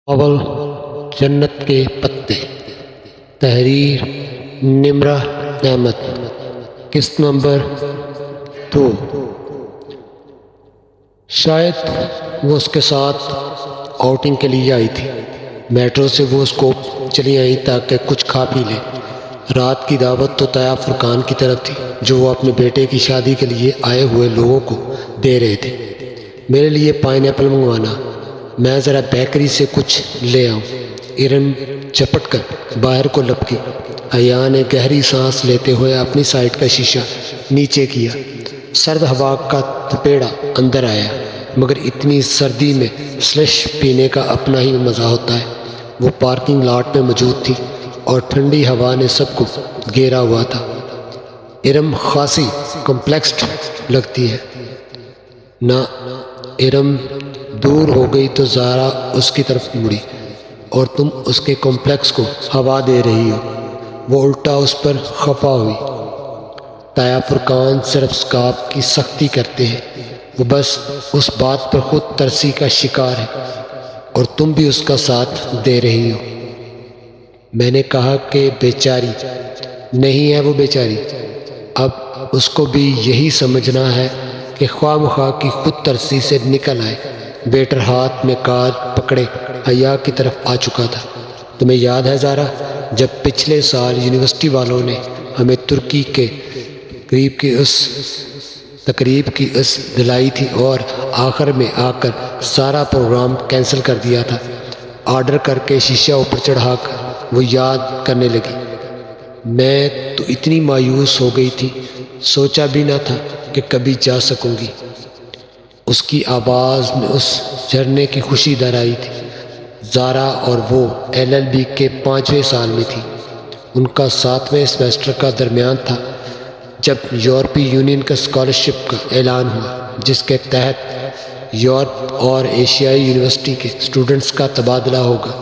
اول جنت کے پتے، تحریر نمرہ احمد، قسط نمبر 2۔ شاید وہ اس کے ساتھ آؤٹنگ کے لیے آئی تھی۔ میٹرو سے وہ اس کو چلی آئی تاکہ کچھ کھا پی لے۔ رات کی دعوت تو طیاب فرقان کی طرف تھی جو وہ اپنے بیٹے کی شادی کے لیے آئے ہوئے لوگوں کو دے رہے تھے۔ میرے لیے پائن ایپل منگوانا، میں ذرا بیکری سے کچھ لے آؤں۔ ارم جھپٹ کر باہر کو لپکی۔ حیا نے گہری سانس لیتے ہوئے اپنی سائٹ کا شیشہ نیچے کیا۔ سرد ہوا کا تھپیڑا اندر آیا، مگر اتنی سردی میں سلش پینے کا اپنا ہی مزہ ہوتا ہے۔ وہ پارکنگ لاٹ میں موجود تھی اور ٹھنڈی ہوا نے سب کو گھیرا ہوا تھا۔ ارم خاصی کمپلیکسڈ لگتی ہے نا۔ ارم دور ہو گئی تو زارا اس کی طرف مڑی۔ اور تم اس کے کمپلیکس کو ہوا دے رہی ہو۔ وہ الٹا اس پر خفا ہوئی۔ طیاب فرقان صرف اسکارف کی سختی کرتے ہیں، وہ بس اس بات پر خود ترسی کا شکار ہے، اور تم بھی اس کا ساتھ دے رہی ہو۔ میں نے کہا کہ بیچاری نہیں ہے وہ بیچاری۔ اب اس کو بھی یہی سمجھنا ہے کہ خواہ مخواہ کی خود ترسی سے نکل آئے۔ ویٹر ہاتھ میں کارڈ پکڑے حیا کی طرف آ چکا تھا۔ تمہیں یاد ہے زارا، جب پچھلے سال یونیورسٹی والوں نے ہمیں ترکی کے تقریب کی اس دلائی تھی اور آخر میں آ کر سارا پروگرام کینسل کر دیا تھا؟ آرڈر کر کے شیشہ اوپر چڑھا کر وہ یاد کرنے لگی۔ میں تو اتنی مایوس ہو گئی تھی، سوچا بھی نہ تھا کہ کبھی جا سکوں گی۔ اس کی آواز میں اس جھرنے کی خوشی در آئی تھی۔ زارا اور وہ LLB کے 5ویں سال میں تھی۔ ان کا 7ویں سیمسٹر کا درمیان تھا جب یورپی یونین کا اسکالرشپ کا اعلان ہوا، جس کے تحت یورپ اور ایشیائی یونیورسٹی کے اسٹوڈنٹس کا تبادلہ ہوگا۔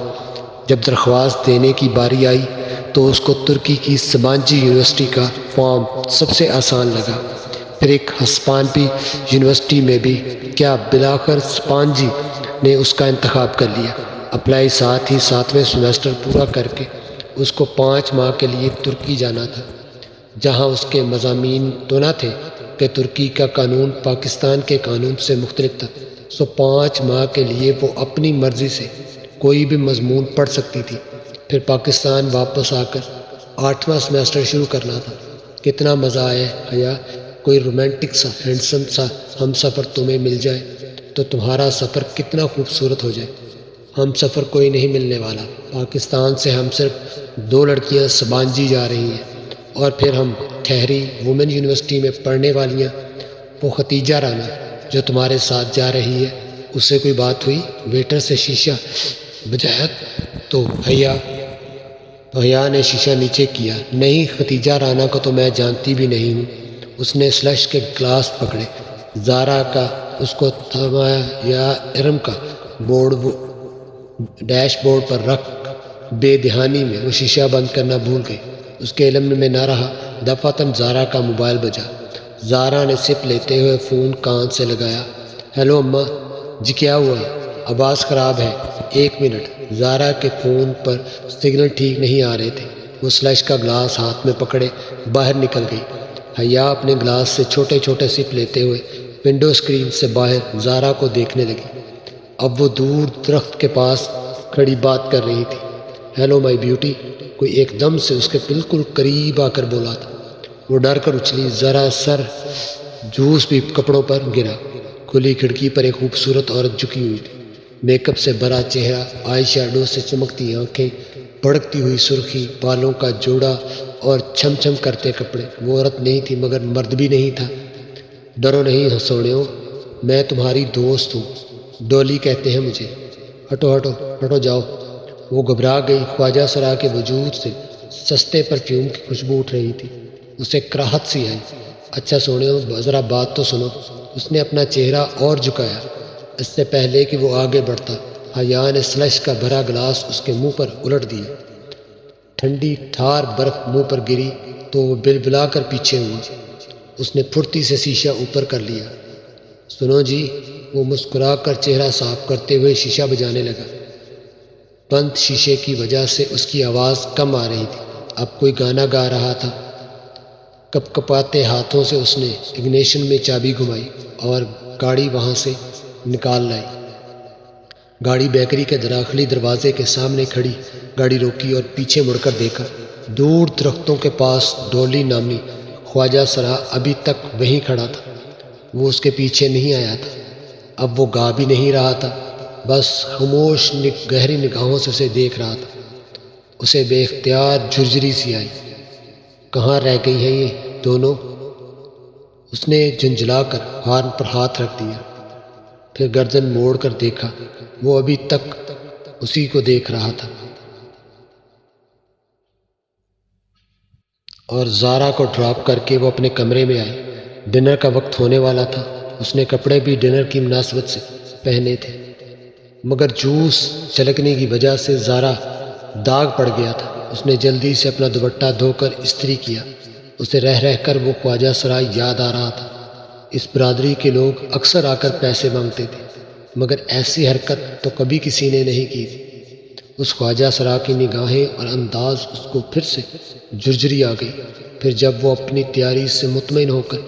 جب درخواست دینے کی باری آئی تو اس کو ترکی کی سبانجی یونیورسٹی کا فارم سب سے آسان لگا، پھر ایک ہسپانوی یونیورسٹی میں بھی۔ کیا بلاخر سپانجی نے اس کا انتخاب کر لیا۔ اپلائی ساتھ ہی 7ویں سیمسٹر پورا کر کے اس کو 5 ماہ کے لیے ترکی جانا تھا، جہاں اس کے مضامین تو نہ تھے کہ ترکی کا قانون پاکستان کے قانون سے مختلف تھا، 5 ماہ کے لیے وہ اپنی مرضی سے کوئی بھی مضمون پڑھ سکتی تھی، پھر پاکستان واپس آ کر 8واں سیمسٹر شروع کرنا تھا۔ کتنا مزہ آئے حیا، کوئی رومانٹک سا ہینڈسم سا ہم سفر تمہیں مل جائے تو تمہارا سفر کتنا خوبصورت ہو جائے۔ ہم سفر کوئی نہیں ملنے والا۔ پاکستان سے ہم صرف 2 لڑکیاں سبانجی جا رہی ہیں، اور پھر ہم ٹھہری وومن یونیورسٹی میں پڑھنے والیاں۔ وہ ختیجہ رانا جو تمہارے ساتھ جا رہی ہے، اس سے کوئی بات ہوئی؟ ویٹر سے شیشہ بجایا تو حیا نے شیشہ نیچے کیا۔ نہیں، ختیجہ رانا کو تو میں جانتی بھی نہیں ہوں۔ اس نے سلش کے گلاس پکڑے، زارا کا اس کو تھمایا یا ارم کا ڈیش بورڈ پر رکھ۔ بے دہانی میں وہ شیشہ بند کرنا بھول گئی۔ اس کے علم میں نہ رہا۔ دفعتاً زارا کا موبائل بجا۔ زارا نے سپ لیتے ہوئے فون کان سے لگایا۔ ہیلو اماں جی، کیا ہوا؟ آواز خراب ہے، 1 منٹ۔ زارا کے فون پر سگنل ٹھیک نہیں آ رہے تھے۔ وہ سلش کا گلاس ہاتھ میں پکڑے باہر نکل گئی۔ حیا اپنے گلاس سے چھوٹے چھوٹے سپ لیتے ہوئے ونڈو اسکرین سے باہر زارا کو دیکھنے لگی۔ اب وہ دور درخت کے پاس کھڑی بات کر رہی تھی۔ ہیلو مائی بیوٹی، کوئی ایک دم سے اس کے بالکل قریب آ کر بولا تھا۔ وہ ڈر کر اچھلی، ذرا سر جوس بھی کپڑوں پر گرا۔ کھلی کھڑکی پر ایک خوبصورت عورت جھکی ہوئی تھی، میک اپ سے بھرا چہرہ، آئی شیڈو سے چمکتی آنکھیں، بھڑکتی ہوئی سرخی بالوں کا جوڑا اور چھم چھم کرتے کپڑے۔ وہ عورت نہیں تھی مگر مرد بھی نہیں تھا۔ ڈرو نہیں سوڑیو، میں تمہاری دوست ہوں، ڈولی کہتے ہیں مجھے۔ ہٹو ہٹو ہٹو جاؤ۔ وہ گھبرا گئی۔ خواجہ سرا کے وجود سے سستے پرفیوم کی خوشبو اٹھ رہی تھی۔ اسے کراہت سی آئی۔ اچھا سوڑیو، ذرا بات تو سنو۔ اس نے اپنا چہرہ اور جھکایا۔ اس سے پہلے کہ وہ آگے بڑھتا، حیا نے سلش کا بھرا گلاس اس کے منہ پر الٹ دیا۔ ٹھنڈی ٹھار برف منہ پر گری تو وہ بلبلا کر پیچھے ہوا۔ اس نے پھرتی سے شیشہ اوپر کر لیا۔ سنو جی، وہ مسکرا کر چہرہ صاف کرتے ہوئے شیشہ بجانے لگا۔ بند شیشے کی وجہ سے اس کی آواز کم آ رہی تھی۔ اب کوئی گانا گا رہا تھا۔ کپ کپاتے ہاتھوں سے اس نے اگنیشن میں چابی گھمائی اور گاڑی وہاں سے نکال لائی۔ گاڑی بیکری کے داخلی دروازے کے سامنے کھڑی۔ گاڑی روکی اور پیچھے مڑ کر دیکھا۔ دور درختوں کے پاس ڈولی نامی خواجہ سرا ابھی تک وہیں کھڑا تھا۔ وہ اس کے پیچھے نہیں آیا تھا۔ اب وہ گا بھی نہیں رہا تھا، بس خاموش گہری نگاہوں سے اسے دیکھ رہا تھا۔ اسے بے اختیار جھرجھری سی آئی۔ کہاں رہ گئی ہیں یہ دونوں؟ اس نے جھنجھلا کر ہارن پر ہاتھ رکھ دیا، پھر گردن موڑ کر دیکھا۔ وہ ابھی تک اسی کو دیکھ رہا تھا۔ اور زارا کو ڈراپ کر کے وہ اپنے کمرے میں آئی۔ ڈنر کا وقت ہونے والا تھا۔ اس نے کپڑے بھی ڈنر کی مناسبت سے پہنے تھے، مگر جوس چھلکنے کی وجہ سے زارا داغ پڑ گیا تھا۔ اس نے جلدی سے اپنا دوپٹہ دھو کر استری کیا۔ اسے رہ رہ کر وہ خواجہ سرا یاد آ رہا تھا۔ اس برادری کے لوگ اکثر آ کر پیسے مانگتے تھے، مگر ایسی حرکت تو کبھی کسی نے نہیں کی تھی۔ اس خواجہ سرا کی نگاہیں اور انداز اس کو پھر سے جھرجھری آ گئی۔ پھر جب وہ اپنی تیاری سے مطمئن ہو کر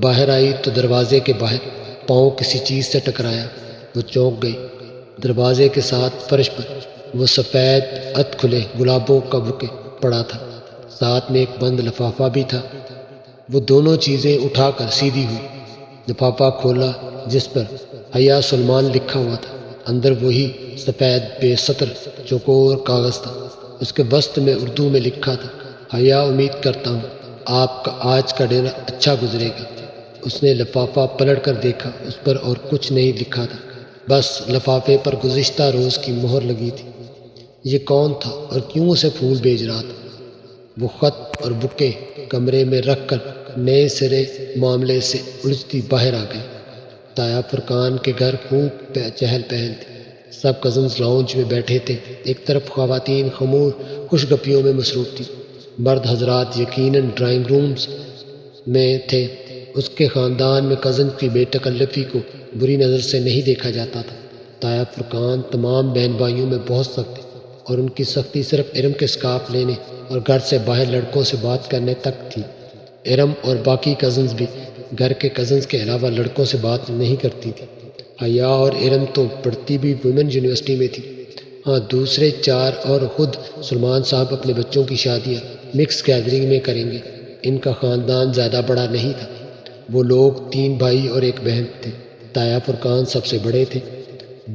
باہر آئی تو دروازے کے باہر پاؤں کسی چیز سے ٹکرایا۔ وہ چونک گئی۔ دروازے کے ساتھ فرش پر وہ سفید ات کھلے گلابوں کا بوکے پڑا تھا، ساتھ میں ایک بند لفافہ بھی تھا۔ وہ دونوں چیزیں اٹھا کر سیدھی ہوئی۔ لفافہ کھولا جس پر حیا سلمان لکھا ہوا تھا۔ اندر وہی سفید بے سطر چوکور کاغذ تھا۔ اس کے وسط میں اردو میں لکھا تھا، حیا امید کرتا ہوں آپ کا آج کا ڈنر اچھا گزرے گا۔ اس نے لفافہ پلٹ کر دیکھا۔ اس پر اور کچھ نہیں لکھا تھا، بس لفافے پر گزشتہ روز کی مہر لگی تھی۔ یہ کون تھا اور کیوں اسے پھول بھیج رہا تھا؟ وہ خط اور بکے کمرے میں رکھ کر نئے سرے معاملے سے الجھتی باہر آ گئی۔ تایا فرقان کے گھر خوب چہل پہل تھی۔ سب کزنز لاؤنج میں بیٹھے تھے۔ ایک طرف خواتین خمور خوش گپیوں میں مصروف تھی، مرد حضرات یقیناً ڈرائنگ رومز میں تھے۔ اس کے خاندان میں کزن کی بے تکلفی کو بری نظر سے نہیں دیکھا جاتا تھا۔ تایا فرقان تمام بہن بھائیوں میں بہت سخت تھی، اور ان کی سختی صرف ارم کے اسکارف لینے اور گھر سے باہر لڑکوں سے بات کرنے تک تھی۔ ارم اور باقی کزنز بھی گھر کے کزنز کے علاوہ لڑکوں سے بات نہیں کرتی تھی۔ حیا اور ارم تو پڑھتی بھی ویمن یونیورسٹی میں تھی۔ ہاں، دوسرے چار اور خود سلمان صاحب اپنے بچوں کی شادیاں مکس گیدرنگ میں کریں گے۔ ان کا خاندان زیادہ بڑا نہیں تھا۔ وہ لوگ 3 بھائی اور 1 بہن تھے۔ تایا فرقان سب سے بڑے تھے۔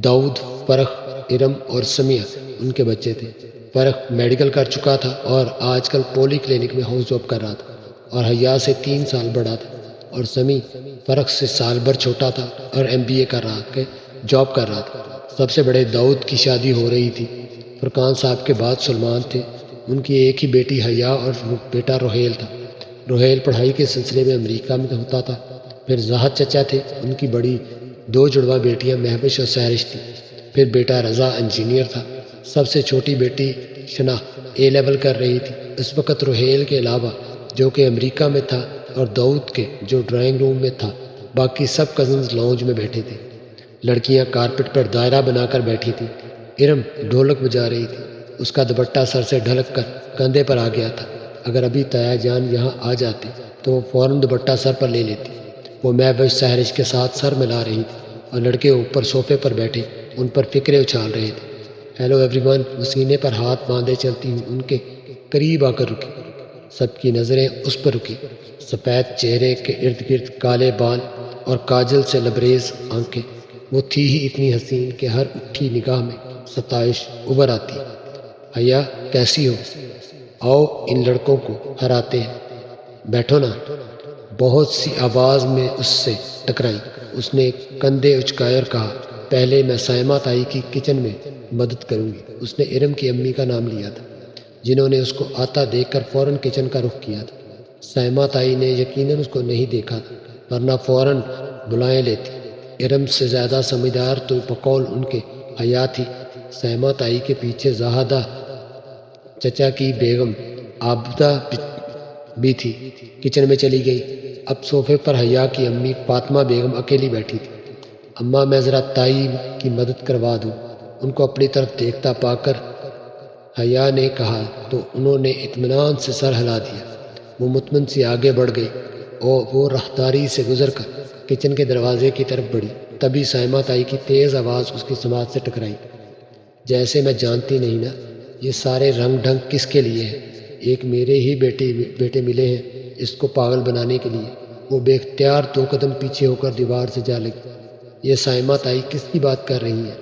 داؤد، فرخ، ارم اور سمیہ ان کے بچے تھے۔ فرخ میڈیکل کر چکا تھا اور آج کل پولی کلینک میں ہاؤس جاب کر رہا تھا، اور حیا سے 3 سال بڑا تھا، اور سمی فرخ سے سال بھر چھوٹا تھا اور MBA جاب کر رہا تھا۔ سب سے بڑے داؤد کی شادی ہو رہی تھی۔ فرقان صاحب کے بعد سلمان تھے۔ ان کی ایک ہی بیٹی حیا اور بیٹا روہیل تھا۔ روہیل پڑھائی کے سلسلے میں امریکہ میں ہوتا تھا۔ پھر زاہد چچا تھے۔ ان کی بڑی 2 جڑواں بیٹیاں مہوش اور سہرش تھیں۔ پھر بیٹا رضا انجینئر تھا۔ سب سے چھوٹی بیٹی شنا A لیول کر رہی تھی۔ اس وقت روہیل کے علاوہ، جو کہ امریکہ میں تھا، اور داؤد کے جو ڈرائنگ روم میں تھا، باقی سب کزنز لاؤنج میں بیٹھے تھے۔ لڑکیاں کارپٹ پر دائرہ بنا کر بیٹھی تھیں۔ ارم ڈھولک بجا رہی تھی۔ اس کا دوپٹہ سر سے ڈھلک کر کندھے پر آ گیا تھا۔ اگر ابھی تایا جان یہاں آ جاتے تو وہ فوراً دوپٹہ سر پر لے لیتی۔ وہ مہوش سہرش کے ساتھ سر ملا رہی تھی، اور لڑکے اوپر صوفے پر بیٹھے ان پر فکرے اچھال رہے تھے۔ ہیلو ایوری ون، وہ سینے پر ہاتھ باندھے چلتی ہوئی ان کے قریب آ کر رکی۔ سب کی نظریں اس پر رکی۔ سفید چہرے کے ارد گرد کالے بال اور کاجل سے لبریز آنکھیں۔ وہ تھی ہی اتنی حسین کہ ہر اٹھی نگاہ میں ستائش ابھر آتی۔ حیا کیسی ہو؟ آؤ ان لڑکوں کو ہراتے ہیں۔ بیٹھو نا، بہت سی آواز میں اس سے ٹکرائی۔ اس نے کندھے اچکائے اور کہا، پہلے میں سائمہ تائی کی کچن میں مدد کروں گی۔ اس نے ارم کی امی کا نام لیا تھا، جنہوں نے اس کو آتا دیکھ کر فوراً کچن کا رخ کیا تھا۔ سائمہ تائی نے یقیناً اس کو نہیں دیکھا تھا، ورنہ فوراً بلائے لیتی۔ ارم سے زیادہ سمجھدار تو بقول ان کے حیا تھی۔ سائمہ تائی کے پیچھے زاہدہ چچا کی بیگم عابدہ بھی تھی، کچن میں چلی گئی۔ اب صوفے پر حیا کی امی فاطمہ بیگم اکیلی بیٹھی تھی۔ اماں، میں ذرا تائی کی مدد کروا دوں؟ ان کو اپنی طرف دیکھتا پا کر حیا نے کہا تو انہوں نے اطمینان سے سر ہلا دیا۔ وہ مطمئن سی آگے بڑھ گئی اور وہ راہداری سے گزر کر کچن کے دروازے کی طرف بڑھی۔ تبھی سائمہ تائی کی تیز آواز اس کی سماعت سے ٹکرائی۔ جیسے میں جانتی نہیں نا، یہ سارے رنگ ڈھنگ کس کے لیے ہے؟ ایک میرے ہی بیٹے ملے ہیں اس کو پاگل بنانے کے لیے۔ وہ بے اختیار 2 قدم پیچھے ہو کر دیوار سے جا لگی۔ یہ سائمہ تائی کس کی بات کر رہی ہیں؟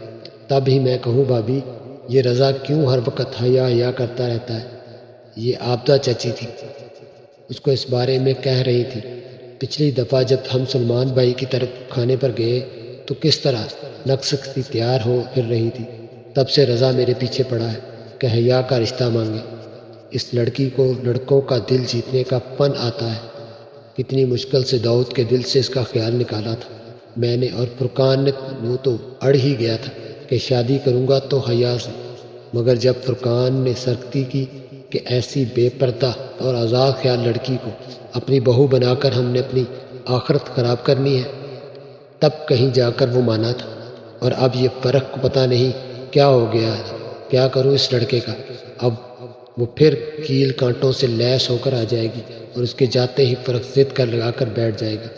تب ہی میں کہوں بھابھی، یہ رضا کیوں ہر وقت حیا کرتا رہتا ہے؟ یہ عابدہ چچی تھی، اس کو اس بارے میں کہہ رہی تھی۔ پچھلی دفعہ جب ہم سلمان بھائی کی طرف کھانے پر گئے تو کس طرح نقص تیار ہو پھر رہی تھی۔ تب سے رضا میرے پیچھے پڑا ہے کہ حیا کا رشتہ مانگے۔ اس لڑکی کو لڑکوں کا دل جیتنے کا فن آتا ہے۔ کتنی مشکل سے داؤد کے دل سے اس کا خیال نکالا تھا میں نے، اور فرقان نے وہ تو اڑ ہی گیا تھا کہ شادی کروں گا تو حیا سے، مگر جب فرقان نے سرکتی کی کہ ایسی بے پردہ اور آزاد خیال لڑکی کو اپنی بہو بنا کر ہم نے اپنی آخرت خراب کرنی ہے، تب کہیں جا کر وہ مانا تھا۔ اور اب یہ فرق کو پتہ نہیں کیا ہو گیا ہے۔ کیا کروں اس لڑکے کا؟ اب وہ پھر کیل کانٹوں سے لیس ہو کر آ جائے گی اور اس کے جاتے ہی فرق ضد کر لگا کر بیٹھ جائے گا۔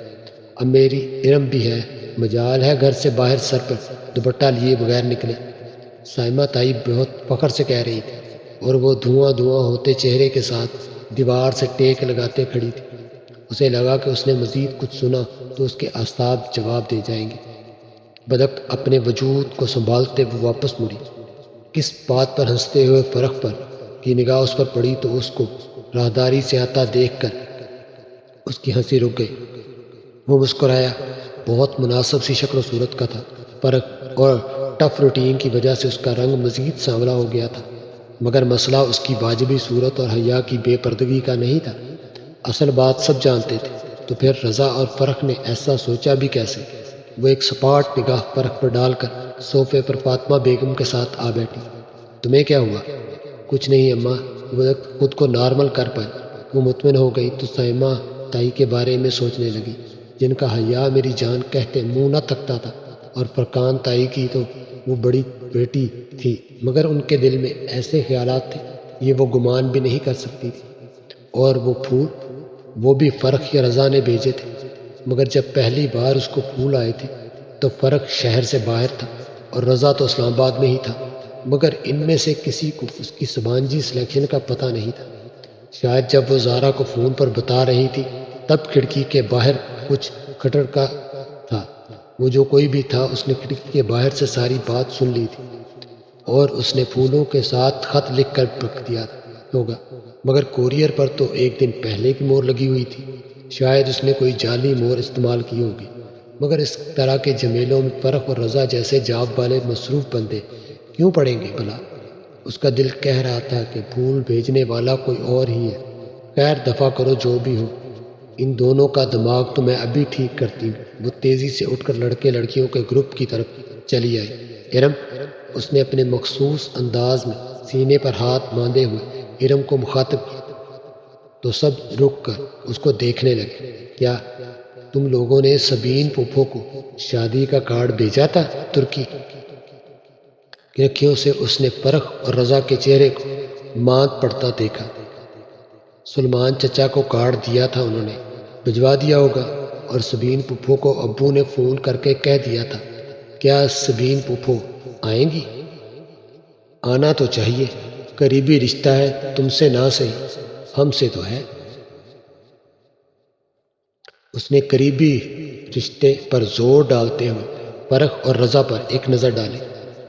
اب میری ارم بھی ہے، مجال ہے گھر سے باہر سر پر دوپٹہ لیے بغیر نکلے۔ سائمہ تائی بہت فخر سے کہہ رہی تھی، اور وہ دھواں ہوتے چہرے کے ساتھ دیوار سے ٹیک لگاتے کھڑی تھی۔ اسے لگا کہ اس نے مزید کچھ سنا تو اس کے اعصاب جواب دے جائیں گے۔ بدک اپنے وجود کو سنبھالتے وہ واپس مڑی۔ کس بات پر ہنستے ہوئے فرق پر کی نگاہ اس پر پڑی تو اس کو راہداری سے آتا دیکھ کر اس کی ہنسی رک گئی۔ وہ مسکرایا۔ بہت مناسب سی شکل و صورت کا تھا۔ فرق اور ٹف روٹین کی وجہ سے اس کا رنگ مزید سانولا ہو گیا تھا، مگر مسئلہ اس کی واجبی صورت اور حیا کی بے پردگی کا نہیں تھا۔ اصل بات سب جانتے تھے، تو پھر رضا اور فرق نے ایسا سوچا بھی کیسے؟ وہ ایک سپاٹ نگاہ فرق پر ڈال کر صوفے پر فاطمہ بیگم کے ساتھ آ بیٹھی۔ تمہیں کیا ہوا؟ کچھ نہیں اماں۔ وہ خود کو نارمل کر پائی۔ وہ مطمئن ہو گئی تو سائمہ تائی کے بارے میں سوچنے لگی، جن کا حیا میری جان کہتے منہ نہ تکتا تھا، اور فرقان تائی کی تو وہ بڑی بیٹی تھی، مگر ان کے دل میں ایسے خیالات تھے یہ وہ گمان بھی نہیں کر سکتی تھی۔ اور وہ پھول، وہ بھی فرق یا رضا نے بھیجے تھے، مگر جب پہلی بار اس کو پھول آئے تھے تو فرق شہر سے باہر تھا اور رضا تو اسلام آباد میں ہی تھا، مگر ان میں سے کسی کو اس کی سماجی سلیکشن کا پتہ نہیں تھا۔ شاید جب وہ زارا کو فون پر بتا رہی تھی تب کھڑکی کے باہر کچھ کھٹکا تھا۔ وہ جو کوئی بھی تھا اس نے کھڑکی کے باہر سے ساری بات سن لی تھی، اور اس نے پھولوں کے ساتھ خط لکھ کر رکھ دیا ہوگا، مگر کوریئر پر تو 1 دن پہلے کی مہر لگی ہوئی تھی۔ شاید اس نے کوئی جعلی مہر استعمال کی ہوگی، مگر اس طرح کے جھمیلوں میں فرق اور رضا جیسے جاب والے مصروف بندے کیوں پڑیں گے بھلا؟ اس کا دل کہہ رہا تھا کہ پھول بھیجنے والا کوئی اور ہی ہے۔ خیر دفع کرو جو بھی ہو، ان دونوں کا دماغ تو میں ابھی ٹھیک کرتی ہوں۔ وہ تیزی سے اٹھ کر لڑکے لڑکیوں کے گروپ کی طرف چلی آئی۔ ارم، اس نے اپنے مخصوص انداز میں سینے پر ہاتھ باندھے ہوئے ارم کو مخاطب کیا، تو سب رک کر اس کو دیکھنے لگے۔ کیا تم لوگوں نے سبین پھوپھو کو شادی کا کارڈ بھیجا تھا ترکی؟ کھڑکیوں سے اس نے فرق اور رضا کے چہرے کو ماند پڑتا دیکھا۔ سلمان چچا کو کارڈ دیا تھا، انہوں نے بھجوا دیا ہوگا، اور سبین پھوپھو کو ابو نے فون کر کے کہہ دیا تھا۔ کیا سبین پھوپھو آئیں گی؟ آنا تو چاہیے، قریبی رشتہ ہے، تم سے نہ صحیح ہم سے تو ہے۔ اس نے قریبی رشتے پر زور ڈالتے ہوئے فرق اور رضا پر ایک نظر ڈالی۔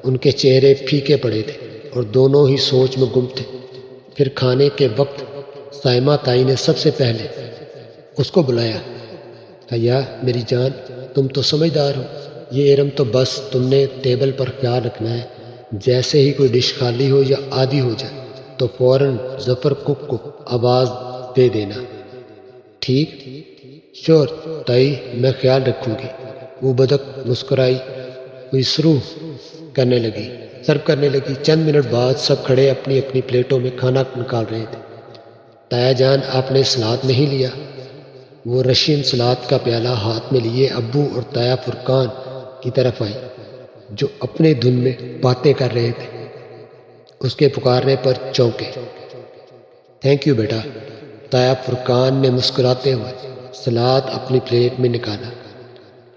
ان کے چہرے پھیکے پڑے تھے اور دونوں ہی سوچ میں گم تھے۔ پھر کھانے کے وقت سائمہ تائی نے سب سے پہلے اس کو بلایا۔ حیا میری جان، تم تو سمجھدار ہو، یہ ارم تو بس تم نے ٹیبل پر خیال رکھنا ہے۔ جیسے ہی کوئی ڈش خالی ہو یا آدھی ہو جائے تو فوراً ظفر کک کو آواز دے دینا، ٹھیک؟ شور تائی، میں خیال رکھوں گی۔ وہ بدک مسکرائی ہوئی شروع کرنے لگی، سرو کرنے لگی۔ چند منٹ بعد سب کھڑے اپنی اپنی پلیٹوں میں کھانا نکال رہے تھے۔ تایا جان، آپ نے سلاد نہیں لیا؟ وہ رشین سلاد کا پیالہ ہاتھ میں لیے ابو اور تایا فرقان کی طرف آئی۔ جو اپنے دھن میں باتیں کر رہے تھے۔ اس کے پکارنے پر چونکے۔ تھینک یو بیٹا، تایا فرقان نے مسکراتے ہوئے سلاد اپنی پلیٹ میں نکالا۔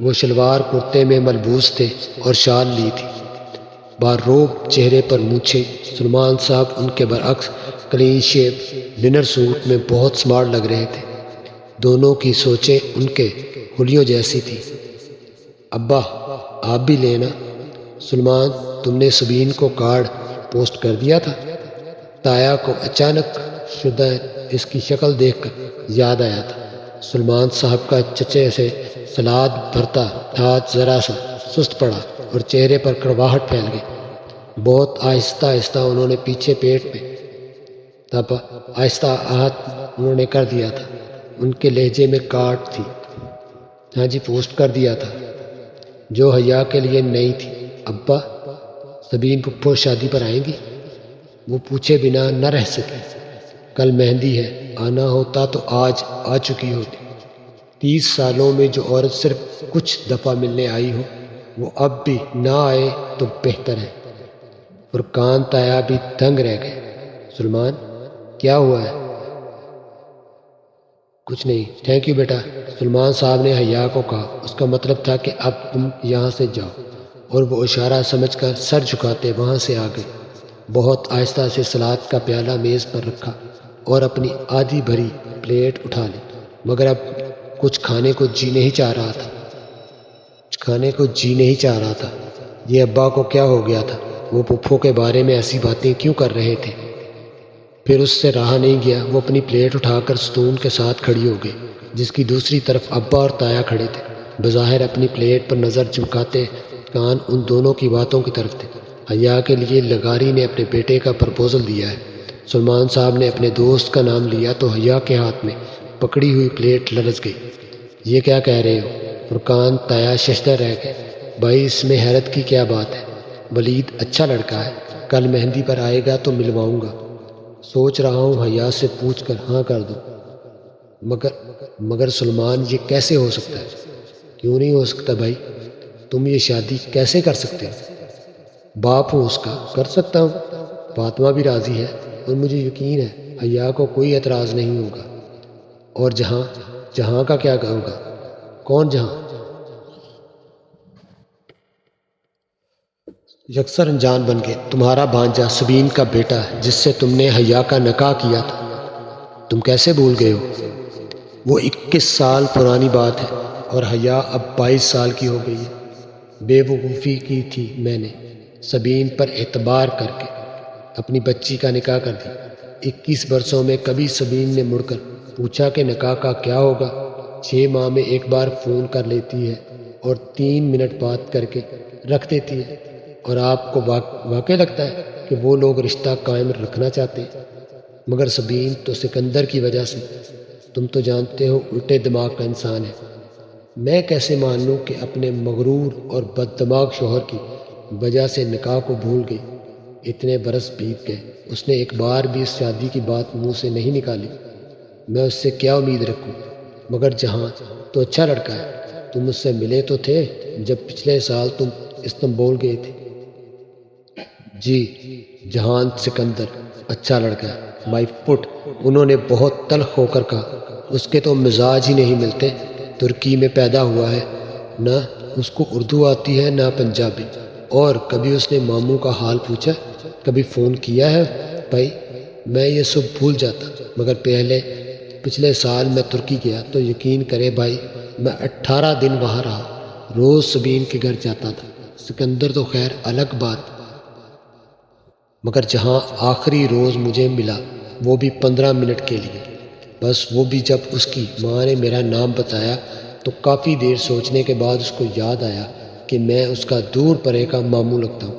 وہ شلوار کرتے میں ملبوس تھے اور شال لی تھی۔ باروب چہرے پر مونچھیں۔ سلمان صاحب ان کے برعکس کلین شیپ ڈنر سوٹ میں بہت سمارٹ لگ رہے تھے۔ دونوں کی سوچیں ان کے حلیوں جیسی تھی۔ ابا آپ بھی لینا۔ سلمان، تم نے سبین کو کارڈ پوسٹ کر دیا تھا؟ تایا کو اچانک شدہ اس کی شکل دیکھ کر یاد آیا تھا۔ سلمان صاحب کا چچے سے سلاد بھرتا ہاتھ ذرا سا سست پڑا اور چہرے پر کڑواہٹ پھیل گئی۔ بہت آہستہ آہستہ انہوں نے پیچھے پیٹ میں دبا آہستہ ہاتھ انہوں نے کر دیا تھا۔ ان کے لہجے میں کاٹ تھی۔ ہاں جی، پوسٹ کر دیا تھا، جو حیا کے لیے نئی تھی۔ ابا، سبین پھپھو شادی پر آئیں گی؟ وہ پوچھے بنا نہ رہ سکی۔ کل مہندی ہے، آنا ہوتا تو آج آ چکی ہوتی۔ 30 سالوں میں جو عورت صرف کچھ دفعہ ملنے آئی ہو، وہ اب بھی نہ آئے تو بہتر ہے۔ فرقان تایا بھی دنگ رہ گئے۔ سلمان، کیا ہوا ہے؟ کچھ نہیں، تھینک یو بیٹا، سلمان صاحب نے حیا کو کہا۔ اس کا مطلب تھا کہ اب تم یہاں سے جاؤ، اور وہ اشارہ سمجھ کر سر جھکاتے وہاں سے آ گئے۔ بہت آہستہ سے سلاد کا پیالہ میز پر رکھا اور اپنی آدھی بھری پلیٹ اٹھا لی، مگر اب کچھ کھانے کو جی نہیں چاہ رہا تھا۔ یہ ابا کو کیا ہو گیا تھا؟ وہ پھپھو کے بارے میں ایسی باتیں کیوں کر رہے تھے؟ پھر اس سے رہا نہیں گیا۔ وہ اپنی پلیٹ اٹھا کر ستون کے ساتھ کھڑی ہو گئی، جس کی دوسری طرف ابا اور تایا کھڑے تھے۔ بظاہر اپنی پلیٹ پر نظر چمکاتے کان ان دونوں کی باتوں کی طرف تھے۔ حیا کے لیے لغاری نے اپنے بیٹے کا پرپوزل دیا ہے۔ سلمان صاحب نے اپنے دوست کا نام لیا تو حیا کے ہاتھ میں پکڑی ہوئی پلیٹ لرز گئی۔ یہ کیا کہہ رہے ہو؟ فرقان تایا ششدر رہ گئے۔ بھائی، اس میں حیرت کی کیا بات ہے؟ ولید اچھا لڑکا ہے، کل مہندی پر آئے گا تو ملواؤں گا۔ سوچ رہا ہوں حیا سے پوچھ کر ہاں کر دوں۔ مگر سلمان، یہ کیسے ہو سکتا ہے؟ کیوں نہیں ہو سکتا بھائی؟ تم یہ شادی کیسے کر سکتے ہو؟ باپ ہوں اس کا، کر سکتا ہوں۔ فاطمہ بھی راضی ہے اور مجھے یقین ہے حیا کو کوئی اعتراض نہیں ہوگا۔ اور جہاں کا کیا ہوگا؟ کون جہاں؟ یکسر انجان بن گئے۔ تمہارا بھانجا سبین کا بیٹا ہے، جس سے تم نے حیا کا نکاح کیا تھا۔ تم کیسے بھول گئے ہو؟ وہ 21 سال پرانی بات ہے، اور حیا اب 22 سال کی ہو گئی ہے۔ بے وقوفی کی تھی میں نے، سبین پر اعتبار کر کے اپنی بچی کا نکاح کر دیا۔ 21 برسوں میں کبھی سبین نے مڑ کر پوچھا کہ نکاح کا کیا ہوگا؟ 6 ماہ میں ایک بار فون کر لیتی ہے اور 3 منٹ بات کر کے رکھ دیتی ہے۔ اور آپ کو واقع لگتا ہے کہ وہ لوگ رشتہ قائم رکھنا چاہتے ہیں؟ مگر سبین تو سکندر کی وجہ سے، تم تو جانتے ہو، الٹے دماغ کا انسان ہے۔ میں کیسے مان لوں کہ اپنے مغرور اور بد دماغ شوہر کی وجہ سے نکاح کو بھول گئی؟ اتنے برس بیت گئے، اس نے ایک بار بھی اس شادی کی بات منہ سے نہیں نکالی۔ میں اس سے کیا امید رکھوں؟ مگر جہاں تو اچھا لڑکا ہے۔ تم مجھ سے ملے تو تھے جب پچھلے سال تم استنبول گئے تھے؟ جی، جہان سکندر اچھا لڑکا ہے، مائی فٹ۔ انہوں نے بہت تلخ ہو کر کہا۔ اس کے تو مزاج ہی نہیں ملتے۔ ترکی میں پیدا ہوا ہے، نہ اس کو اردو آتی ہے نہ پنجابی۔ اور کبھی اس نے ماموں کا حال پوچھا؟ کبھی فون کیا ہے؟ بھائی، میں یہ سب بھول جاتا، مگر پچھلے سال میں ترکی گیا تو یقین کرے بھائی، میں 18 دن وہاں رہا، روز سبین کے گھر جاتا تھا۔ سکندر تو خیر الگ بات، مگر جہاں آخری روز مجھے ملا وہ بھی 15 منٹ کے لیے، بس وہ بھی جب اس کی ماں نے میرا نام بتایا تو کافی دیر سوچنے کے بعد اس کو یاد آیا کہ میں اس کا دور پرے کا ماموں لگتا ہوں۔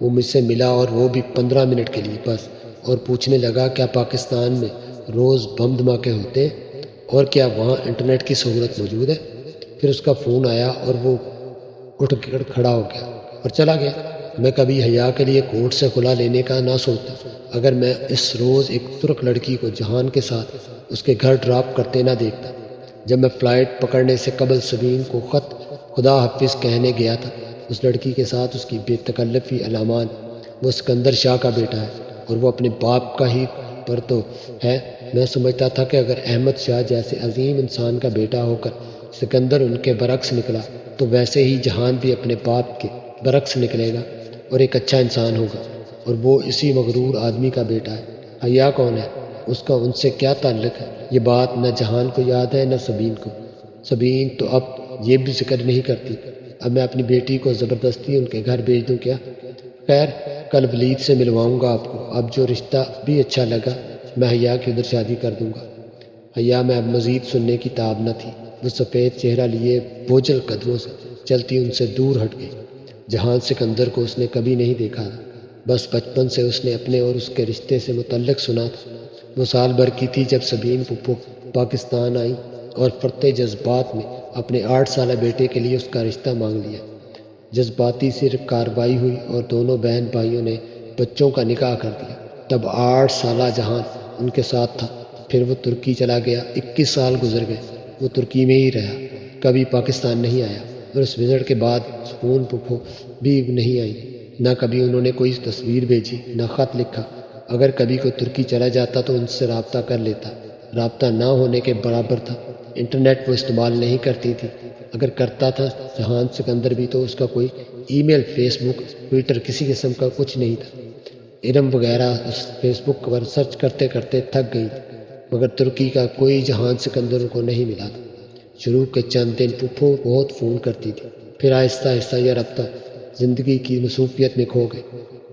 وہ مجھ سے ملا اور وہ بھی 15 منٹ کے لیے بس، اور پوچھنے لگا کیا پاکستان میں روز بم دھماکے ہوتے ہیں اور کیا وہاں انٹرنیٹ کی سہولت موجود ہے؟ پھر اس کا فون آیا اور وہ اٹھ کر کھڑا ہو گیا اور چلا گیا۔ میں کبھی حیا کے لیے کورٹ سے کھلا لینے کا نہ سوچتا اگر میں اس روز ایک ترک لڑکی کو جہان کے ساتھ اس کے گھر ڈراپ کرتے نہ دیکھتا۔ جب میں فلائٹ پکڑنے سے قبل سبین کو خدا حافظ کہنے گیا تھا اس لڑکی کے ساتھ اس کی بے تکلفی علامان، وہ سکندر شاہ کا بیٹا ہے اور وہ اپنے باپ کا ہی پر تو ہے۔ میں سمجھتا تھا کہ اگر احمد شاہ جیسے عظیم انسان کا بیٹا ہو کر سکندر ان کے برعکس نکلا تو ویسے ہی جہان بھی اپنے باپ کے برعکس نکلے گا اور ایک اچھا انسان ہوگا، اور وہ اسی مغرور آدمی کا بیٹا ہے۔ حیا کون ہے؟ اس کا ان سے کیا تعلق ہے؟ یہ بات نہ جہان کو یاد ہے نہ سبین کو۔ سبین تو اب یہ بھی ذکر نہیں کرتی۔ اب میں اپنی بیٹی کو زبردستی ان کے گھر بھیج دوں کیا؟ خیر، کل ولید سے ملواؤں گا آپ کو۔ اب جو رشتہ بھی اچھا لگا میں حیا کی ادھر شادی کر دوں گا۔ حیا میں اب مزید سننے کی تاب نہ تھی۔ وہ سفید چہرہ لیے بوجھل قدموں سے چلتی ان سے دور ہٹ گئی۔ جہان سکندر کو اس نے کبھی نہیں دیکھا تھا، بس بچپن سے اس نے اپنے اور اس کے رشتے سے متعلق سنا تھا۔ وہ سال بھر کی تھی جب سبین پھپھو پاکستان آئی اور فرتے جذبات میں اپنے 8 سالہ بیٹے کے لیے اس کا رشتہ مانگ لیا۔ جذباتی سی کارروائی ہوئی اور دونوں بہن بھائیوں نے بچوں کا نکاح کر دیا۔ تب 8 سالہ جہان ان کے ساتھ تھا۔ پھر وہ ترکی چلا گیا۔ 21 سال گزر گئے، وہ ترکی میں ہی رہا، کبھی پاکستان نہیں آیا، اور اس وزٹ کے بعد سکون پھپھو بھی نہیں آئی۔ نہ کبھی انہوں نے کوئی تصویر بھیجی، نہ خط لکھا۔ اگر کبھی کوئی ترکی چلا جاتا تو ان سے رابطہ کر لیتا، رابطہ نہ ہونے کے برابر تھا۔ انٹرنیٹ وہ استعمال نہیں کرتی تھی، اگر کرتا تھا جہان سکندر بھی تو اس کا کوئی ای میل، فیس بک، ٹویٹر کسی قسم کا کچھ نہیں تھا۔ علم وغیرہ اس فیس بک پر سرچ کرتے کرتے تھک گئی تھی، مگر ترکی کا کوئی جہان سکندر کو نہیں ملا تھا۔ شروع کے چند دن پھپھو بہت فون کرتی تھی، پھر آہستہ آہستہ یہ رابطہ زندگی کی مصروفیت میں کھو گئے۔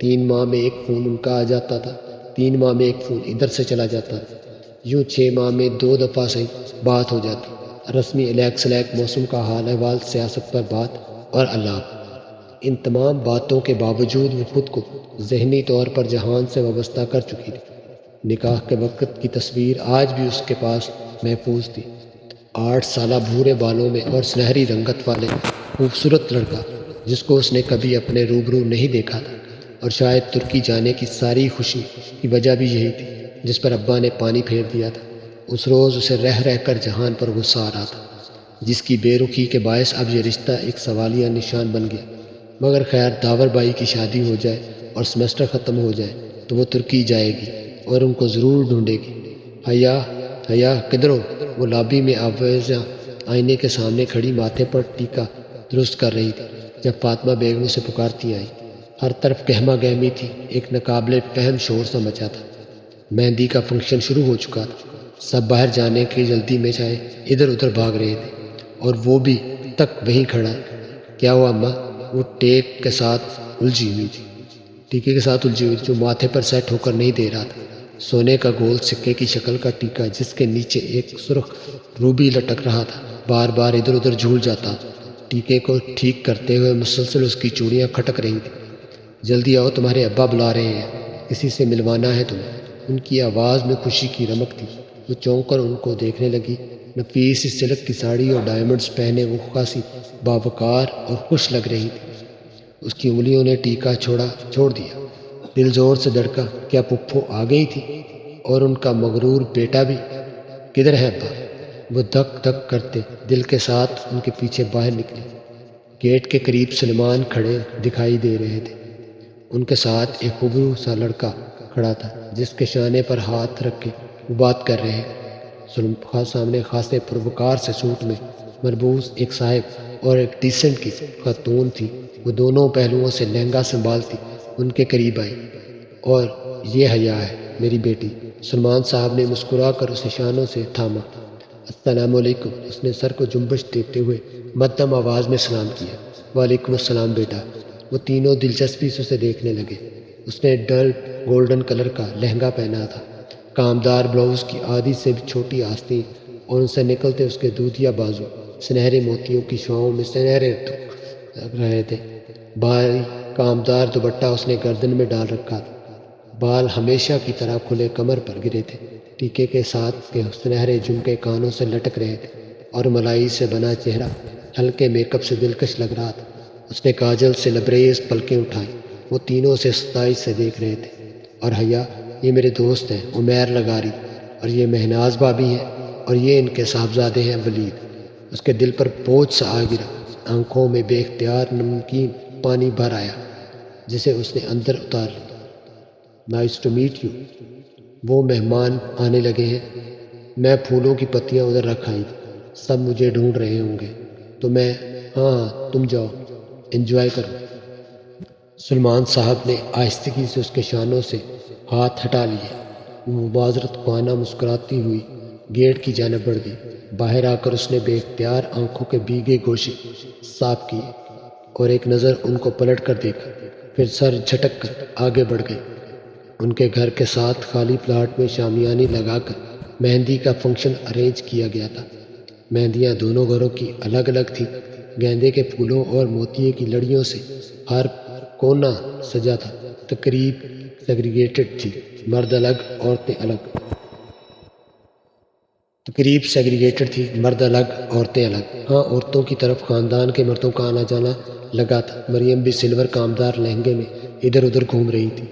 3 ماہ میں ایک فون ان کا آ جاتا تھا، 3 ماہ میں ایک فون ادھر سے چلا جاتا تھا، یوں 6 ماہ میں 2 دفعہ سے بات ہو جاتی۔ رسمی الیک سلیک، موسم کا حال احوال، سیاست پر بات اور اللہ۔ ان تمام باتوں کے باوجود وہ خود کو ذہنی طور پر جہان سے وابستہ کر چکی تھی۔ نکاح کے وقت کی تصویر آج بھی اس کے پاس محفوظ تھی۔ 8 سالہ بھورے بالوں میں اور سنہری رنگت والے خوبصورت لڑکا جس کو اس نے کبھی اپنے روبرو نہیں دیکھا تھا، اور شاید ترکی جانے کی ساری خوشی کی وجہ بھی یہی تھی جس پر ابا نے پانی پھیر دیا تھا۔ اس روز اسے رہ رہ کر جہان پر غصہ آ رہا تھا، جس کی بے رخی کے باعث اب یہ رشتہ ایک سوالیہ نشان بن گیا۔ مگر خیر، داور بائی کی شادی ہو جائے اور سمیسٹر ختم ہو جائے تو وہ ترکی جائے گی اور ان کو ضرور ڈھونڈے گی۔ حیا کدھر ہو؟ وہ لابی میں آویزاں آئینے کے سامنے کھڑی ماتھے پر ٹیکا درست کر رہی تھی جب فاطمہ بیگم اسے پکارتی آئی۔ ہر طرف گہما گہمی تھی، ایک ناقابل فہم شور سا مچا تھا۔ مہندی کا فنکشن شروع ہو چکا تھا، سب باہر جانے کی جلدی میں چاہے ادھر ادھر بھاگ رہے تھے، اور وہ بھی تک وہیں کھڑا۔ کیا ہوا اماں؟ وہ ٹیکے کے ساتھ الجھی ہوئی تھی جو ماتھے پر سیٹ ہو کر نہیں دے رہا تھا۔ سونے کا گول سکے کی شکل کا ٹیکا جس کے نیچے ایک سرخ روبی لٹک رہا تھا بار بار ادھر ادھر جھول جاتا۔ ٹیکے کو ٹھیک کرتے ہوئے مسلسل اس کی چوڑیاں کھٹک رہی تھیں۔ جلدی آؤ، تمہارے ابا بلا رہے ہیں، کسی سے ملوانا ہے تمہیں۔ ان کی آواز میں خوشی کی رمق تھی۔ وہ چونک کر ان کو دیکھنے لگی۔ نفیس سی سلک کی ساڑی اور ڈائمنڈز پہنے وہ خاصی باوقار اور خوش لگ رہی تھی۔ اس کی انگلیوں نے ٹیکا چھوڑ دیا۔ دل زور سے دھڑکا۔ کیا پھپھو آ گئی تھی؟ اور ان کا مغرور بیٹا بھی؟ کدھر ہے ابا؟ وہ دھک دھک کرتے دل کے ساتھ ان کے پیچھے باہر نکلی۔ گیٹ کے قریب سلمان کھڑے دکھائی دے رہے تھے۔ ان کے ساتھ ایک خوبرو سا لڑکا کھڑا تھا جس کے شانے پر ہاتھ رکھ کے وہ بات کر رہے تھے۔ سامنے خاصے پروکار سے سوٹ میں مربوس ایک صاحب اور ایک ڈیسنٹ کی خاتون تھی۔ وہ دونوں پہلوؤں سے لہنگا سنبھالتی ان کے قریب آئی۔ اور یہ حیا ہے میری بیٹی۔ سلمان صاحب نے مسکرا کر اسے شانوں سے تھاما۔ السلام علیکم۔ اس نے سر کو جنبش دیتے ہوئے مدھم آواز میں سلام کیا۔ وعلیکم السلام بیٹا۔ وہ تینوں دلچسپی سے اسے دیکھنے لگے۔ اس نے ڈل گولڈن کلر کا لہنگا پہنا تھا، کامدار بلاؤز کی آدھی سے بھی چھوٹی آستین اور ان سے نکلتے اس کے دودھیا بازو سنہرے موتیوں کی شعاؤں میں سنہرے لگ رہے تھے۔ بھاری کامدار دوپٹہ اس نے گردن میں ڈال رکھا تھا۔ بال ہمیشہ کی طرح کھلے کمر پر گرے تھے۔ ٹیکے کے ساتھ کے سنہرے جھمکے کانوں سے لٹک رہے تھے اور ملائی سے بنا چہرہ ہلکے میک اپ سے دلکش لگ رہا تھا۔ اس نے کاجل سے لبریز پلکیں اٹھائیں۔ وہ تینوں سے ستائش سے دیکھ رہے تھے۔ اور حیا، یہ میرے دوست ہیں عمیر لغاری، اور یہ مہناز بھابھی ہیں، اور یہ ان کے صاحبزادے ہیں ولید۔ اس کے دل پر بوجھ سا آ گرا، آنکھوں میں بے اختیار نمکین پانی بھر آیا جسے اس نے اندر اتار لیا۔ Nice to meet you. وہ مہمان آنے لگے ہیں۔ میں پھولوں کی پتیاں ادھر رکھ آئی تھی۔ سب مجھے ڈھونڈ رہے ہوں گے تو میں ہاں تم جاؤ، انجوائے کرو۔ سلمان صاحب نے آہستگی سے اس کے شانوں سے ہاتھ ہٹا لیے۔ وہ مبازرت خانہ مسکراتی ہوئی گیٹ کی جانب بڑھ گئی۔ باہر آ کر اس نے بے اختیار آنکھوں کے بھیگے گوشے صاف کیے اور ایک نظر ان کو پلٹ کر دیکھا، پھر سر جھٹک کر آگے بڑھ گئی۔ ان کے گھر کے ساتھ خالی پلاٹ میں شامیانے لگا کر مہندی کا فنکشن ارینج کیا گیا تھا۔ مہندیاں دونوں گھروں کی الگ الگ تھیں۔ گیندے کے پھولوں اور موتیے کی لڑیوں سے ہر کونا سجا تھا۔ تقریب سیگریگیٹڈ تھی، مرد الگ عورتیں الگ۔ ہاں، عورتوں کی طرف خاندان کے مردوں کا آنا جانا لگا تھا۔ مریم بھی سلور کامدار لہنگے میں ادھر ادھر گھوم رہی تھی۔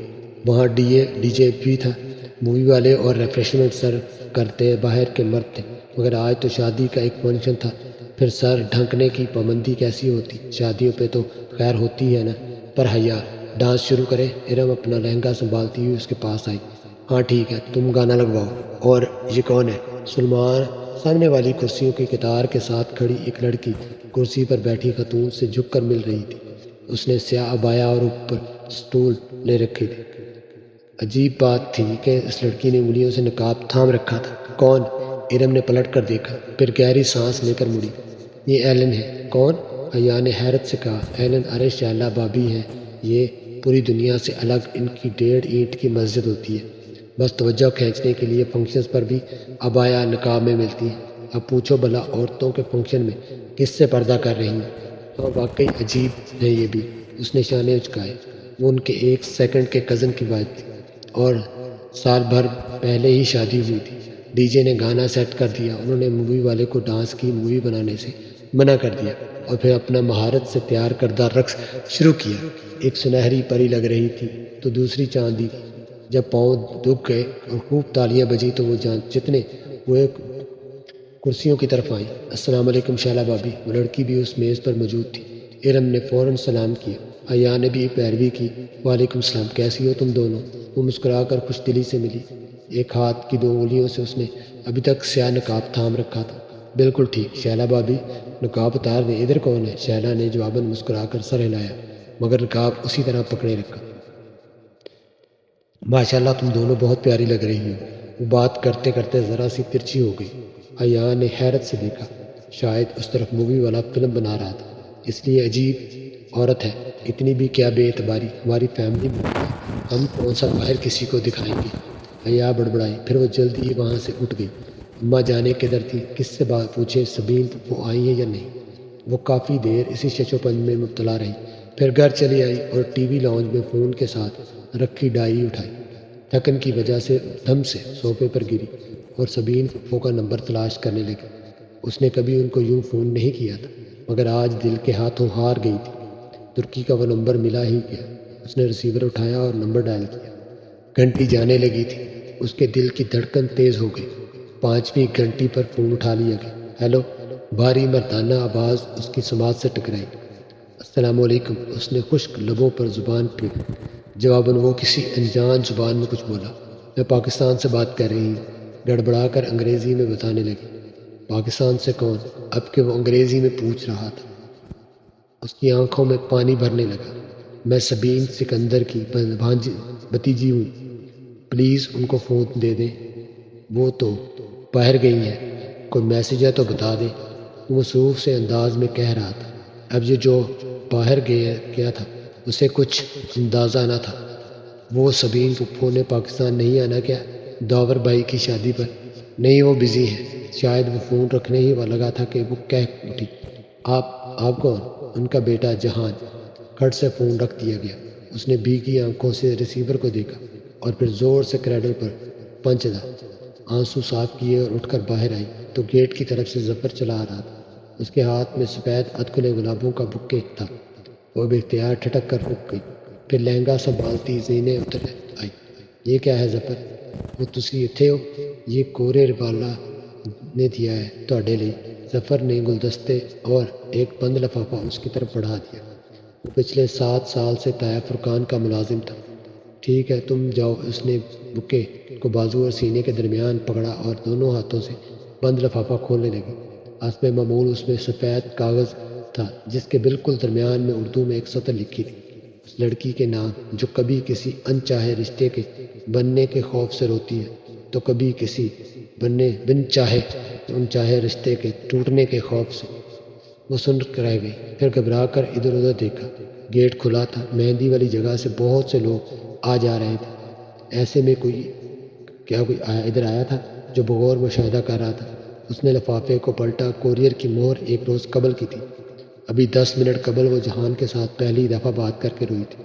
وہاں ڈی جے بھی تھا۔ مووی والے اور ریفریشمنٹ سرو کرتے باہر کے مرد تھے، مگر آج تو شادی کا ایک فنکشن تھا۔ پھر سر ڈھانکنے کی پابندی کیسی ہوتی؟ شادیوں پہ تو خیر ہوتی ہے نا، پر حیا۔ ڈانس شروع کرے؟ ارم اپنا لہنگا سنبھالتی ہوئی اس کے پاس آئی۔ ہاں ٹھیک ہے، تم گانا لگواؤ۔ اور یہ کون ہے؟ سلمان۔ سامنے والی کرسیوں کی قطار کے ساتھ کھڑی ایک لڑکی کرسی پر بیٹھی خاتون سے جھک کر مل رہی تھی۔ اس نے سیاہ عبایا اور اوپر سٹول لے رکھی تھی۔ عجیب بات تھی کہ اس لڑکی نے انگلیوں سے نقاب تھام رکھا تھا۔ کون؟ ارم نے پلٹ کر دیکھا، پھر گہری سانس لے کر مڑی۔ یہ ایلن ہے۔ کون؟ حیا نے حیرت سے کہا۔ ایلن؟ ارے شیلا بھابی ہیں یہ، پوری دنیا سے الگ۔ ان کی 1.5 اینٹ کی مسجد ہوتی ہے، بس توجہ کھینچنے کے لیے فنکشنز پر بھی عبایا نقاب میں ملتی ہیں۔ اب پوچھو بھلا عورتوں کے فنکشن میں کس سے پردہ کر رہی ہیں؟ ہاں واقعی عجیب ہے یہ بھی۔ اس نے شانے اچکائے۔ وہ ان کے 1 سیکنڈ کے کزن کی وائف تھی اور سال بھر پہلے ہی شادی ہوئی تھی۔ ڈی جے نے گانا سیٹ کر دیا۔ انہوں نے مووی والے کو ڈانس کی مووی بنانے سے منع کر دیا اور پھر اپنا مہارت سے تیار کردہ رقص شروع کیا۔ ایک سنہری پری لگ رہی تھی تو دوسری چاندی تھی۔ جب پاؤں دب گئے اور خوب تالیاں بجی تو وہ جتنے ہوئے کرسیوں کی طرف آئیں۔ السلام علیکم شیلا بھابی۔ وہ لڑکی بھی اس میز پر موجود تھی۔ ارم نے فوراً سلام کیا۔ حیا نے بھی پیروی کی۔ وعلیکم السلام، کیسی ہو تم دونوں؟ وہ مسکرا کر خوش دلی سے ملی۔ ایک ہاتھ کی 2 انگلیوں سے اس نے ابھی تک سیاہ نقاب تھام رکھا تھا۔ بالکل ٹھیک شیلا بھابی، نقاب اتار دیں۔ ادھر کون ہے؟ شیلا نے جواباً مسکرا کر سر ہلایا، مگر نقاب اسی طرح پکڑے رکھا۔ ماشاءاللہ تم دونوں بہت پیاری لگ رہی ہو۔ وہ بات کرتے کرتے ذرا سی ترچھی ہو گئی۔ حیا نے حیرت سے دیکھا۔ شاید اس طرف مووی والا فلم بنا رہا تھا، اس لیے عجیب عورت ہے۔ اتنی بھی کیا بے اعتباری، ہماری فیملی میں ہے، ہم کون سا باہر کسی کو دکھائیں گے؟ حیا بڑبڑائی، پھر وہ جلدی ہی وہاں سے اٹھ گئی۔ اماں جانے کدھر تھی؟ کس سے بات پوچھے سبین وہ آئی ہیں یا نہیں؟ وہ کافی دیر اسی شش و پنج میں مبتلا رہی، پھر گھر چلی آئی اور ٹی وی لاؤنج میں فون کے ساتھ رکھی ڈائری اٹھائی۔ تھکن کی وجہ سے دم سے صوفے پر گری اور سبین پھپھو کا نمبر تلاش کرنے لگی۔ اس نے کبھی ان کو یوں فون نہیں کیا تھا، مگر آج دل کے ہاتھوں ہار گئی تھی۔ ترکی کا وہ نمبر ملا ہی گیا۔ اس نے ریسیور اٹھایا اور نمبر ڈائل کیا۔ گھنٹی جانے لگی تھی۔ اس کے دل کی دھڑکن تیز ہو گئی۔ 5ویں گھنٹی پر فون اٹھا لیا گیا۔ ہیلو، بھاری مردانہ آواز اس کی سماعت سے ٹکرائی۔ السلام علیکم، اس نے خشک لبوں پر زبان پھیری۔ جواباً وہ کسی انجان زبان میں کچھ بولا۔ میں پاکستان سے بات کر رہی ہوں، گڑبڑا کر انگریزی میں بتانے لگی۔ پاکستان سے کون؟ اب کہ وہ انگریزی میں پوچھ رہا تھا اس کی آنکھوں میں پانی بھرنے لگا۔ میں سبین سکندر کی بھتیجی ہوں، پلیز ان کو فون دے دیں، وہ تو باہر گئی ہیں، کوئی میسج ہے تو بتا دیں، وہ مصروف سے انداز میں کہہ رہا تھا۔ اب یہ جو باہر گیا تھا اسے کچھ اندازہ نہ تھا۔ وہ سبین پھپھو نے پاکستان نہیں آنا کیا داور بھائی کی شادی پر؟ نہیں، وہ بزی ہے۔ شاید وہ فون رکھنے ہی لگا تھا کہ وہ کہہ اٹھی، آپ کون؟ ان کا بیٹا جہان۔ کھٹ سے فون رکھ دیا گیا۔ اس نے بھیگی آنکھوں سے ریسیور کو دیکھا اور پھر زور سے کریڈل پر پنچ دا۔ آنسو صاف کیے اور اٹھ کر باہر آئی تو گیٹ کی طرف سے ظفر چلا آ رہا تھا۔ اس کے ہاتھ میں سفید ادکھلے گلابوں کا بکے تھا۔ وہ بے اختیار ٹھٹک کر رک گئی، پھر لہنگا سنبھالتی زینے اتر آئی۔ یہ کیا ہے ظفر؟ وہ تسی اتھے ہو؟ یہ کورے والا نے دیا ہے تہاڈے لئی۔ ظفر نے گلدستے اور ایک بند لفافہ اس کی طرف بڑھا دیا۔ وہ پچھلے 7 سال سے طائف فرقان کا ملازم تھا۔ ٹھیک ہے تم جاؤ۔ اس نے بکے کو بازو اور سینے کے درمیان پکڑا اور دونوں ہاتھوں سے بند لفافہ کھولنے لگی۔ حسب معمول اس میں سفید کاغذ تھا جس کے بالکل درمیان میں اردو میں ایک سطر لکھی تھی، اس لڑکی کے نام جو کبھی کسی انچاہے رشتے کے بننے کے خوف سے روتی ہے تو کبھی کسی بن چاہے انچاہے رشتے کے ٹوٹنے کے خوف سے۔ وہ سن کر رہ گئی، پھر گھبرا کر ادھر ادھر دیکھا۔ گیٹ کھلا تھا، مہندی والی جگہ سے بہت سے لوگ آ جا رہے تھے۔ ایسے میں کوئی ادھر آیا تھا جو بغور مشاہدہ کر رہا تھا۔ اس نے لفافے کو پلٹا۔ کوریئر کی مہر 1 روز قبل کی تھی۔ ابھی 10 منٹ قبل وہ جہان کے ساتھ پہلی دفعہ بات کر کے روئی تھی۔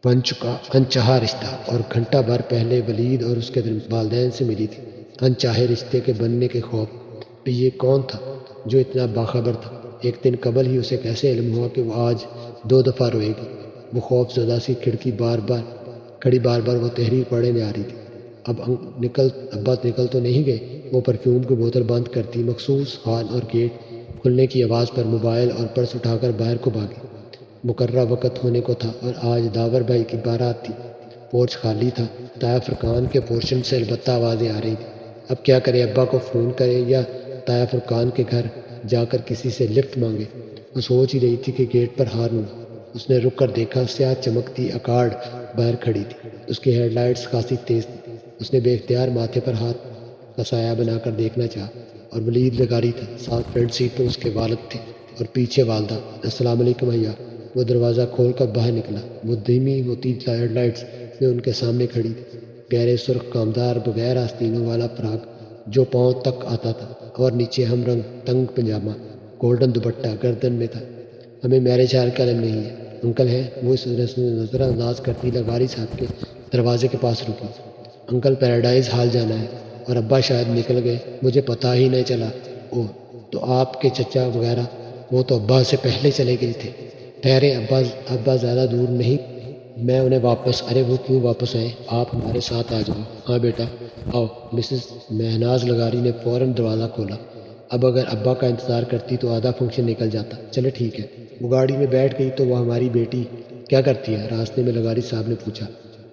بن چکا انچاہا رشتہ، اور گھنٹہ بھر پہلے ولید اور اس کے والدین سے ملی تھی۔ انچاہے رشتے کے بننے کے خوف پہ یہ کون تھا جو اتنا باخبر تھا؟ ایک دن قبل ہی اسے کیسے علم ہوا کہ وہ آج 2 دفعہ روئے گی؟ وہ خوف زدہ سی کھڑکی بار بار وہ تحریر پڑھنے آ رہی تھی۔ ابا نکل تو نہیں گئے؟ وہ پرفیوم کی بوتل بند کرتی مخصوص ہال اور گیٹ کھلنے کی آواز پر موبائل اور پرس اٹھا کر باہر کو بھاگی۔ مقررہ وقت ہونے کو تھا اور آج داور بھائی کی بارات تھی۔ پورچ خالی تھا۔ طائف فرقان کے پورشن سے البتہ آوازیں آ رہی تھیں۔ اب کیا کرے؟ ابا کو فون کرے یا طائف فرقان کے گھر جا کر کسی سے لفٹ مانگے؟ وہ سوچ ہی رہی تھی کہ گیٹ پر ہارن ہوا۔ اس نے رک کر دیکھا، سیاہ چمکتی اکارڈ باہر کھڑی تھی۔ اس کی ہیڈ لائٹس خاصی تیز تھی۔ اس نے بے اختیار ماتھے پر ہاتھ کا سایہ بنا کر دیکھنا چاہا، اور ولید لگاری تھا۔ ساتھ فرنٹ سیٹ پر اس کے والد تھے اور پیچھے والدہ۔ السلام علیکم بھیا۔ وہ دروازہ کھول کر باہر نکلا۔ وہ دھیمی ہوتی ہیڈ لائٹس میں ان کے سامنے کھڑی تھی۔ گہرے سرخ کامدار بغیر آستینوں والا فراق جو پاؤں تک آتا تھا، اور نیچے ہم رنگ تنگ پنجامہ، گولڈن دوپٹہ گردن میں تھا۔ ہمیں میرج ہال کا علم نہیں ہے۔ انکل ہے؟ وہ اس نظر انداز کرتی لغاری صاحب کے دروازے کے پاس رکی۔ انکل پیراڈائز ہال جانا ہے، اور ابا شاید نکل گئے، مجھے پتہ ہی نہیں چلا۔ اوہ، تو آپ کے چچا وغیرہ؟ وہ تو ابا سے پہلے چلے گئے تھے۔ ٹھہرے، ابا زیادہ دور نہیں، میں انہیں واپس… ارے وہ کیوں واپس آئیں؟ آپ ہمارے ساتھ آ جاؤ۔ ہاں بیٹا آؤ۔ مسز مہناز لغاری نے فوراً دروازہ کھولا۔ اب اگر ابا کا انتظار کرتی تو آدھا فنکشن نکل جاتا۔ چلے ٹھیک ہے۔ وہ گاڑی میں بیٹھ گئی تو وہ ہماری بیٹی کیا کرتی ہے؟ راستے میں لغاری صاحب نے پوچھا۔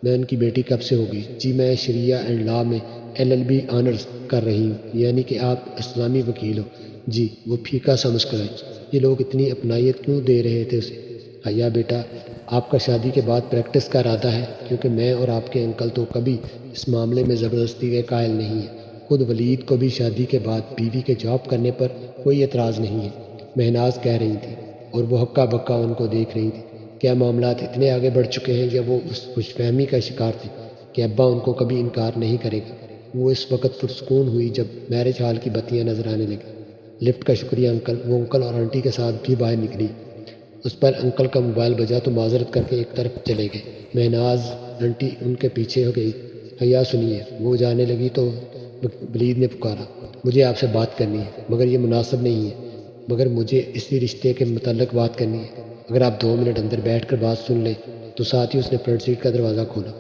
میں ان کی بیٹی کب سے ہو گئی؟ جی میں شریعہ اینڈ لا میں LLB آنرز کر رہی ہوں۔ یعنی کہ آپ اسلامی وکیل ہو؟ جی۔ وہ پھیکا سا مسکرائی۔ یہ لوگ اتنی اپنائیت کیوں دے رہے تھے اسے؟ حیا بیٹا، آپ کا شادی کے بعد پریکٹس کا ارادہ ہے؟ کیونکہ میں اور آپ کے انکل تو کبھی اس معاملے میں زبردستی کے قائل نہیں ہیں۔ خود ولید کو بھی شادی کے بعد بیوی کے جاب کرنے پر کوئی اعتراض نہیں ہے، مہناز کہہ رہی تھی، اور وہ ہکا بکا ان کو دیکھ رہی تھی۔ کیا معاملات اتنے آگے بڑھ چکے ہیں یا وہ اس خوش فہمی کا شکار تھے کہ ابا ان کو کبھی انکار نہیں کرے گا؟ وہ اس وقت پرسکون ہوئی جب میرج ہال کی بتیاں نظر آنے لگیں۔ لفٹ کا شکریہ انکل۔ وہ انکل اور آنٹی کے ساتھ بھی باہر نکلی۔ اس پر انکل کا موبائل بجا تو معذرت کر کے ایک طرف چلے گئے۔ مہناز آنٹی ان کے پیچھے ہو گئی۔ حیا سنیے۔ وہ جانے لگی تو ولید نے پکارا، مجھے آپ سے بات کرنی ہے، مگر یہ مناسب نہیں ہے، مگر مجھے اسی رشتے کے متعلق بات کرنی ہے۔ اگر آپ 2 منٹ اندر بیٹھ کر بات سن لیں تو۔ ساتھ ہی اس نے فرنٹ سیٹ کا دروازہ کھولا۔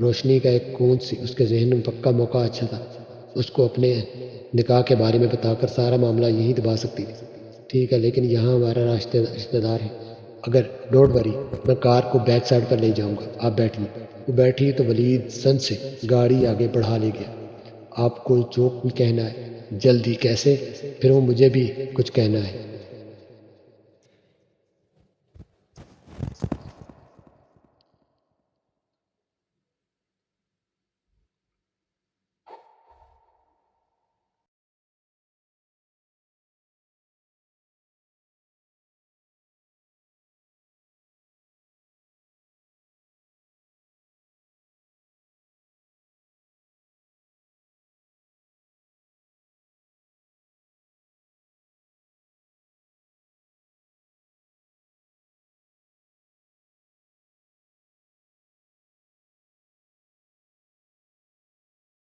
روشنی کا ایک کوند سی اس کے ذہن میں پکا موقع اچھا تھا۔ اس کو اپنے نکاح کے بارے میں بتا کر سارا معاملہ یہیں دبا سکتی تھی۔ ٹھیک ہے، لیکن یہاں ہمارا رشتہ دار ہے۔ اگر ڈونٹ وری، میں کار کو بیک سائڈ پر لے جاؤں گا، آپ بیٹھیے۔ وہ بیٹھی تو ولید سن سے گاڑی آگے بڑھا لے گیا۔ آپ کو جو بھی کہنا ہے جلدی۔ کیسے؟ پھر وہ مجھے بھی کچھ کہنا ہے۔